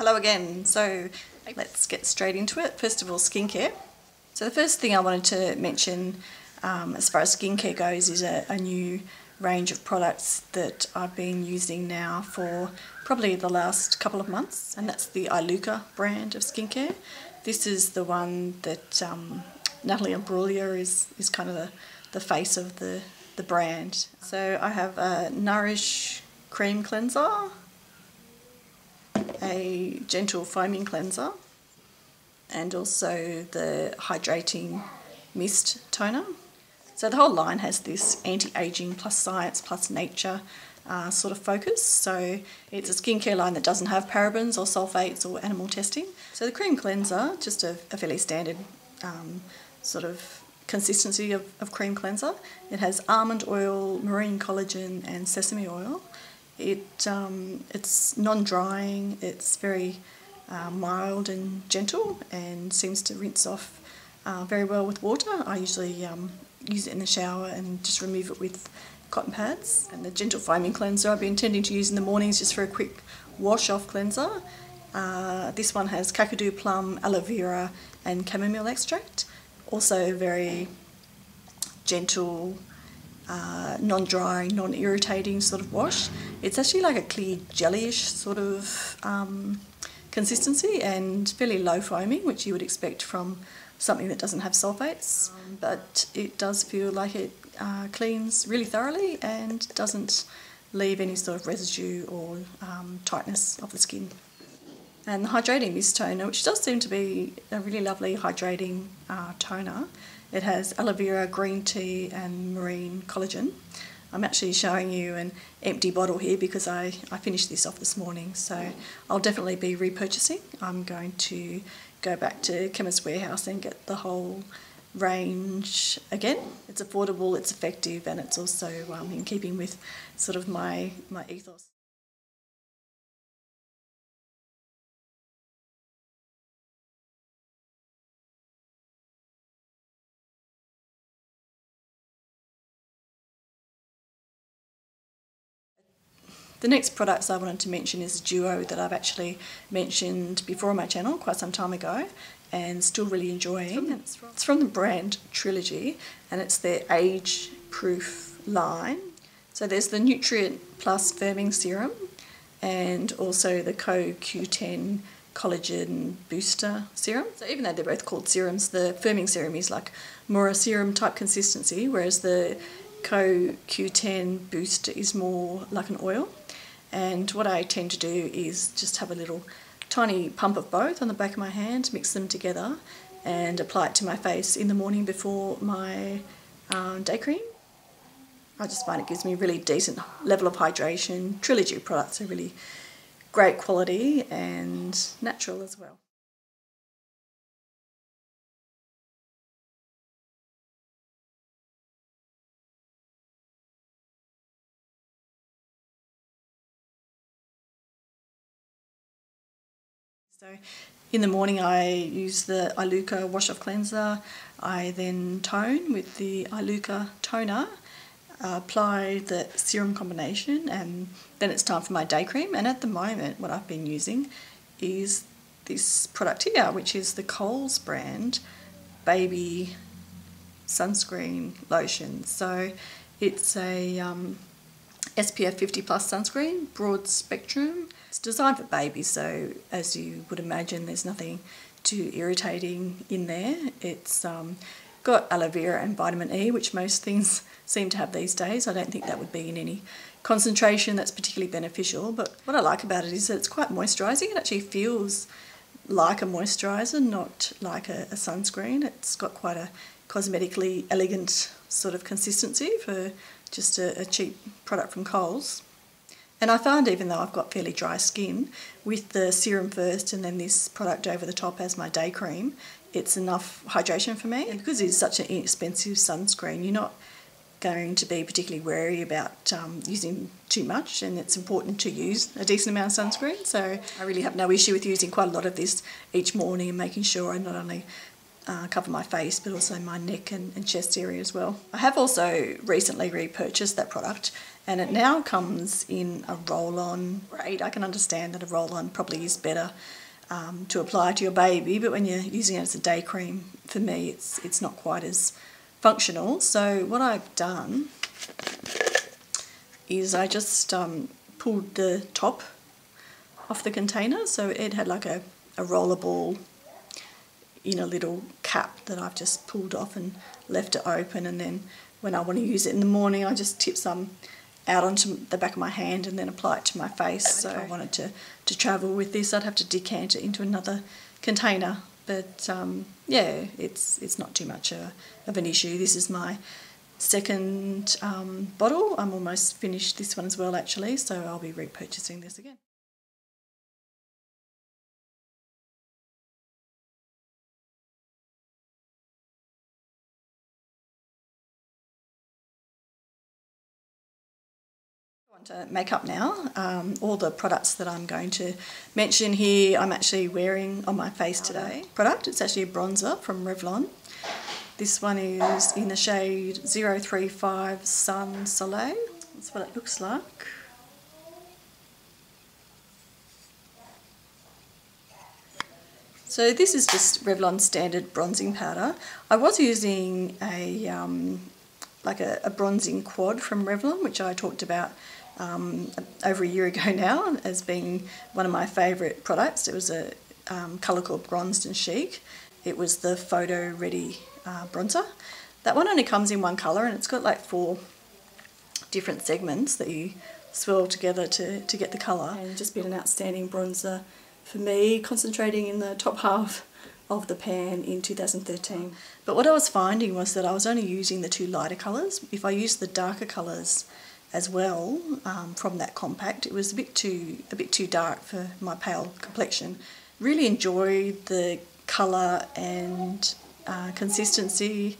Hello again. So let's get straight into it. First of all, skincare. So the first thing I wanted to mention as far as skincare goes is a new range of products that I've been using now for probably the last couple of months, and that's the Iluka brand of skincare. This is the one that Natalie Imbruglia is kind of the face of the brand. So I have a Nourish cream cleanser, a gentle foaming cleanser, and also the Hydrating mist toner. So the whole line has this anti-aging plus science plus nature sort of focus. So it's a skincare line that doesn't have parabens or sulfates or animal testing. So the cream cleanser, just a fairly standard sort of consistency of cream cleanser. It has almond oil, marine collagen and sesame oil. It's non-drying, it's very mild and gentle and seems to rinse off very well with water. I usually use it in the shower and just remove it with cotton pads. And the gentle foaming cleanser I've been intending to use in the mornings just for a quick wash off cleanser. This one has kakadu plum, aloe vera and chamomile extract. Also very gentle, non-drying, non-irritating sort of wash. It's actually like a clear jellyish sort of consistency and fairly low foaming, which you would expect from something that doesn't have sulfates, but it does feel like it cleans really thoroughly and doesn't leave any sort of residue or tightness of the skin. And the Hydrating mist toner, which does seem to be a really lovely hydrating toner. It has aloe vera, green tea and marine collagen. I'm actually showing you an empty bottle here because I finished this off this morning, so I'll definitely be repurchasing. I'm going to go back to Chemist Warehouse and get the whole range again. It's affordable, it's effective, and it's also in keeping with sort of my ethos. The next products I wanted to mention is a duo that I've actually mentioned before on my channel quite some time ago and still really enjoying. It's from the brand Trilogy and it's their age-proof line. So there's the Nutrient Plus Firming Serum and also the CoQ10 Collagen Booster Serum. So even though they're both called serums, the firming serum is like more a serum type consistency, whereas the CoQ10 Booster is more like an oil. And what I tend to do is just have a little tiny pump of both on the back of my hand, mix them together and apply it to my face in the morning before my day cream. I just find it gives me a really decent level of hydration. Trilogy products are really great quality and natural as well. So in the morning I use the Iluka wash off cleanser. I then tone with the Iluka toner, apply the serum combination, and then it's time for my day cream. And at the moment what I've been using is this product here, which is the Coles brand baby sunscreen lotion. So it's a SPF 50 plus sunscreen, broad spectrum. It's designed for babies, so as you would imagine there's nothing too irritating in there. It's got aloe vera and vitamin E, which most things seem to have these days. I don't think that would be in any concentration that's particularly beneficial, but what I like about it is that it's quite moisturising. It actually feels like a moisturiser, not like a sunscreen. It's got quite a cosmetically elegant sort of consistency for just a cheap product from Coles. And I find even though I've got fairly dry skin, with the serum first and then this product over the top as my day cream, it's enough hydration for me. And because it is such an inexpensive sunscreen, you're not going to be particularly wary about using too much, and it's important to use a decent amount of sunscreen. So I really have no issue with using quite a lot of this each morning and making sure I not only cover my face, but also my neck and chest area as well. I have also recently repurchased that product, and it now comes in a roll-on grade. I can understand that a roll-on probably is better to apply to your baby, but when you're using it as a day cream, for me it's not quite as functional. So what I've done is I just pulled the top off the container, so it had like a roller ball in a little cap that I've just pulled off and left it open, and then when I want to use it in the morning I just tip some out onto the back of my hand and then apply it to my face. So if I wanted to travel with this, I'd have to decant it into another container, but yeah, it's not too much of an issue. This is my second bottle. I'm almost finished this one as well actually, so I'll be repurchasing this again. To makeup now. All the products that I'm going to mention here I'm actually wearing on my face today. Product, it's actually a bronzer from Revlon. This one is in the shade 035 Sun Soleil. That's what it looks like. So this is just Revlon standard bronzing powder. I was using like a bronzing quad from Revlon, which I talked about over a year ago now as being one of my favourite products. It was a colour called Bronzed and Chic. It was the photo ready bronzer. That one only comes in one colour, and it's got like 4 different segments that you swirl together to get the colour. And just been an outstanding bronzer for me, concentrating in the top half of the pan in 2013. But what I was finding was that I was only using the 2 lighter colours. If I used the darker colours as well from that compact, it was a bit too dark for my pale complexion. Really enjoyed the colour and consistency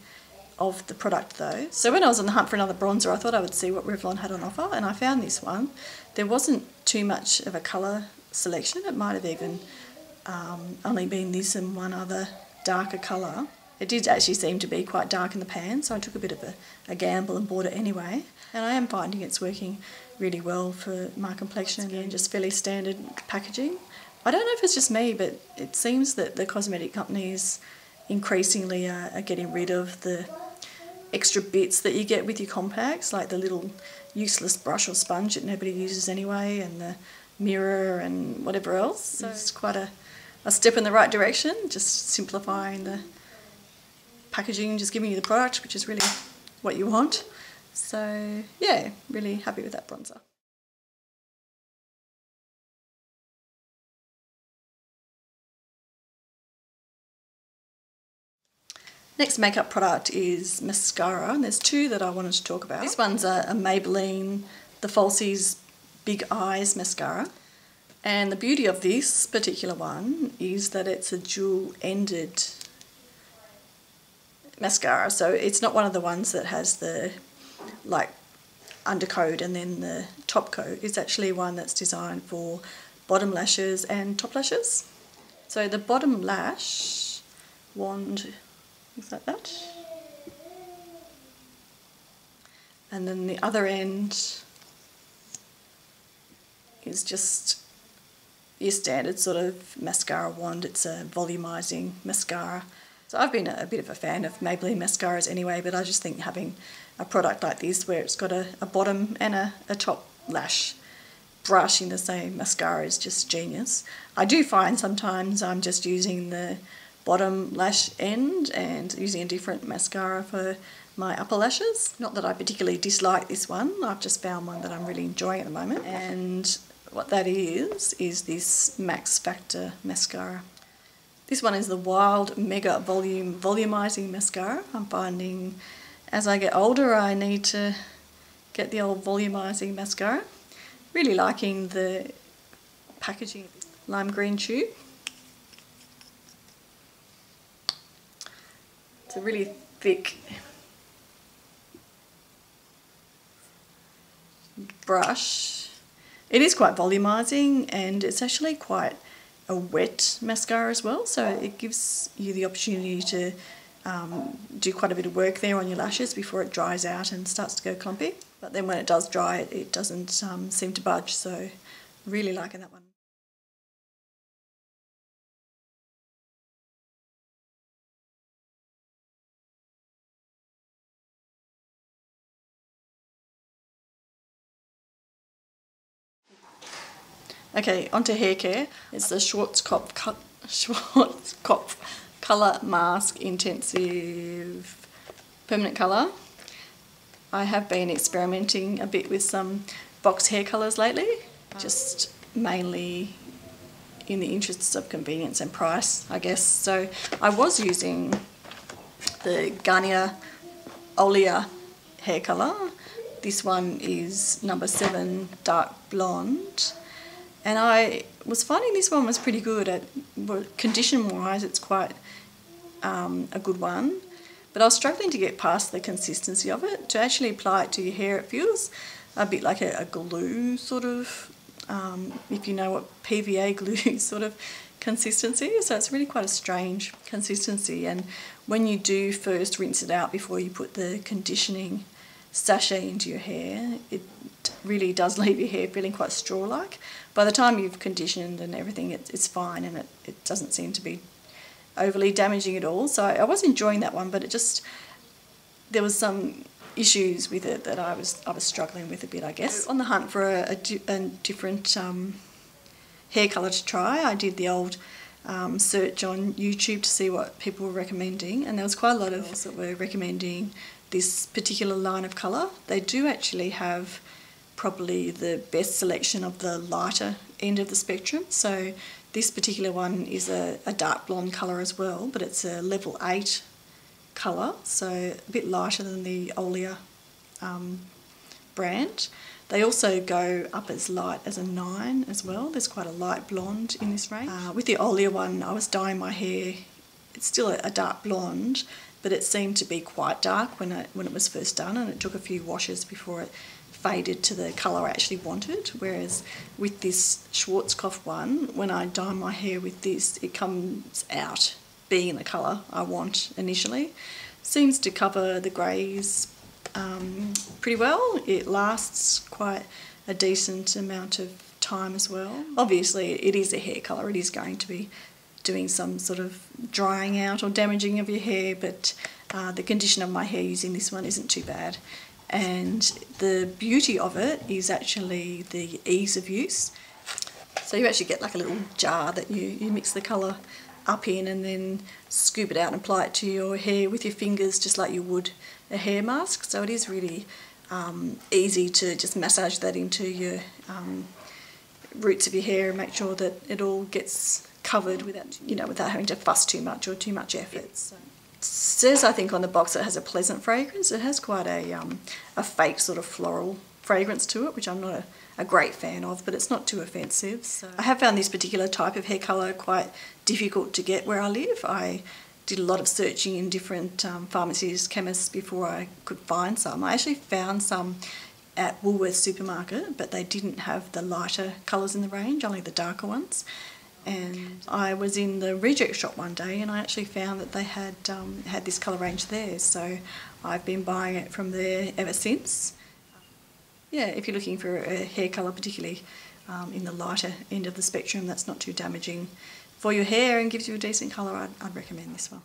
of the product though. So when I was on the hunt for another bronzer, I thought I would see what Revlon had on offer, and I found this one. There wasn't too much of a colour selection. It might have even only been this and one other darker colour. It did actually seem to be quite dark in the pan, so I took a bit of a gamble and bought it anyway. And I am finding it's working really well for my complexion. Again, just fairly standard packaging. I don't know if it's just me, but it seems that the cosmetic companies increasingly are getting rid of the extra bits that you get with your compacts, like the little useless brush or sponge that nobody uses anyway, and the mirror and whatever else. So it's quite a step in the right direction, just simplifying the packaging, just giving you the product, which is really what you want. So yeah, really happy with that bronzer. Next makeup product is mascara, and there's 2 that I wanted to talk about. This one's a Maybelline, the Falsies Big Eyes mascara. And the beauty of this particular one is that it's a dual-ended mascara, so it's not one of the ones that has the like undercoat and then the top coat. It's actually one that's designed for bottom lashes and top lashes. So the bottom lash wand is like that, and then the other end is just your standard sort of mascara wand. It's a volumizing mascara. So I've been a bit of a fan of Maybelline mascaras anyway, but I just think having a product like this where it's got a bottom and a top lash brush in the same mascara is just genius. I do find sometimes I'm just using the bottom lash end and using a different mascara for my upper lashes. Not that I particularly dislike this one, I've just found one that I'm really enjoying at the moment. And what that is this Max Factor mascara. This one is the Wild Mega Volume Volumizing Mascara. I'm finding as I get older I need to get the old volumizing mascara. Really liking the packaging. Lime green tube. It's a really thick brush. It is quite volumizing and it's actually quite a wet mascara as well, so it gives you the opportunity to do quite a bit of work there on your lashes before it dries out and starts to go clumpy. But then when it does dry, it doesn't seem to budge, so really liking that one. Okay, onto hair care. It's the Schwarzkopf Colour Mask Intensive Permanent Colour. I have been experimenting a bit with some box hair colours lately, just mainly in the interests of convenience and price, I guess. So I was using the Garnier Olia hair colour. This one is number 7 Dark Blonde. And I was finding this one was pretty good. Condition-wise, it's quite a good one. But I was struggling to get past the consistency of it. To actually apply it to your hair, it feels a bit like a glue sort of, if you know what PVA glue sort of consistency is. So it's really quite a strange consistency. And when you do first rinse it out before you put the conditioning sachet into your hair, it really does leave your hair feeling quite straw-like. By the time you've conditioned and everything, it's fine, and it doesn't seem to be overly damaging at all. So I was enjoying that one, but there was some issues with it that I was struggling with a bit, I guess. On the hunt for a different hair colour to try, I did the old search on YouTube to see what people were recommending, and there was quite a lot of us that were recommending this particular line of colour. They do actually have probably the best selection of the lighter end of the spectrum. So this particular one is a dark blonde colour as well, but it's a level 8 colour, so a bit lighter than the Olia brand. They also go up as light as a 9 as well. There's quite a light blonde in this range. With the Olia one, I was dyeing my hair. It's still a dark blonde, but it seemed to be quite dark when it was first done, and it took a few washes before it faded to the colour I actually wanted. Whereas with this Schwarzkopf one, when I dye my hair with this, it comes out being the colour I want initially. Seems to cover the greys pretty well. It lasts quite a decent amount of time as well. Obviously it is a hair colour, it is going to be doing some sort of drying out or damaging of your hair, but the condition of my hair using this one isn't too bad. And the beauty of it is actually the ease of use. So you actually get like a little jar that you mix the colour up in, and then scoop it out and apply it to your hair with your fingers, just like you would a hair mask. So it is really easy to just massage that into your roots of your hair and make sure that it all gets covered without having to fuss too much or too much effort. So it says, I think, on the box it has a pleasant fragrance. It has quite a fake sort of floral fragrance to it, which I'm not a great fan of, but it's not too offensive. So I have found this particular type of hair colour quite difficult to get where I live. I did a lot of searching in different pharmacies, chemists before I could find some. I actually found some at Woolworths supermarket, but they didn't have the lighter colours in the range, only the darker ones. And I was in the reject shop one day and I actually found that they had this colour range there, so I've been buying it from there ever since. Yeah, if you're looking for a hair colour, particularly in the lighter end of the spectrum, that's not too damaging for your hair and gives you a decent colour, I'd recommend this one.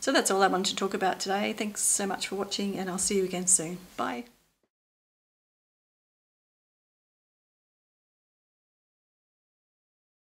So that's all I wanted to talk about today. Thanks so much for watching, and I'll see you again soon. Bye.